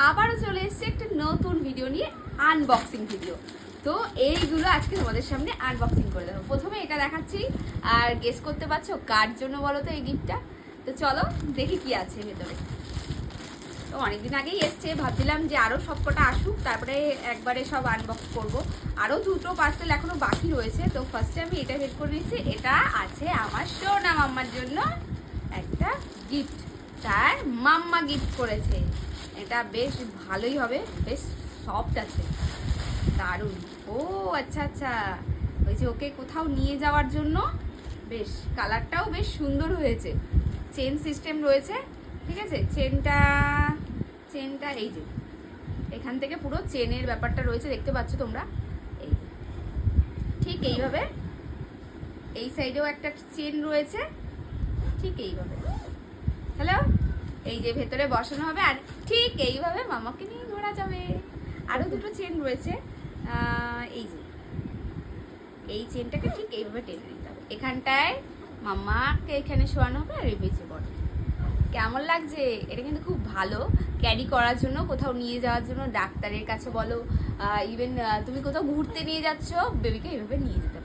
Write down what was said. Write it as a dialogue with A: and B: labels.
A: আবারও চলে এসেছে একটা নতুন ভিডিও নিয়ে, আনবক্সিং ভিডিও। তো এইগুলো আজকে তোমাদের সামনে আনবক্সিং করে দেবো। প্রথমে এটা দেখাচ্ছি, আর গেস করতে পারছো কার জন্য বলো তো এই গিফটটা। তো চলো দেখি কি আছে ভেতরে। তো অনেকদিন আগেই এসছে, ভাবছিলাম যে আরও সব কটা আসুক, তারপরে একবারে সব আনবক্স করব। আরও দুটো পার্সেল এখনও বাকি রয়েছে। তো ফার্স্টে আমি এটা বের করে নিচ্ছি। এটা আছে আমার সোনা মাম্মার জন্য একটা গিফট, তার মাম্মা গিফট করেছে। এটা বেশ ভালোই হবে, বেশ সফট আছে, দারুণ। ও আচ্ছা আচ্ছা, ওই যে ওকে কোথাও নিয়ে যাওয়ার জন্য বেশ কালারটাও বেশ সুন্দর হয়েছে। চেন সিস্টেম রয়েছে, ঠিক আছে। চেনটা এই যে এখান থেকে পুরো চেনের ব্যাপারটা রয়েছে, দেখতে পাচ্ছ তোমরা। এই ঠিক এইভাবে এই সাইডেও একটা চেন রয়েছে, ঠিক এইভাবে। হ্যালো, এই যে ভেতরে বসানো হবে, আর ঠিক এইভাবে মামাকে নিয়ে ঘোরা যাবে। আরও দুটো চেন রয়েছে, এই যে এই চেনটাকে ঠিক এইভাবে টেনে নিতে হবে। এখানটায় মাম্মাকে এখানে শোয়ানো হবে, আর এই বেঁচে পড়ে। কেমন লাগছে? এটা কিন্তু খুব ভালো ক্যারি করার জন্য, কোথাও নিয়ে যাওয়ার জন্য, ডাক্তারের কাছে বলো, ইভেন তুমি কোথাও ঘুরতে নিয়ে যাচ্ছ, বেবিকে এইভাবে নিয়ে যেতে পারবে।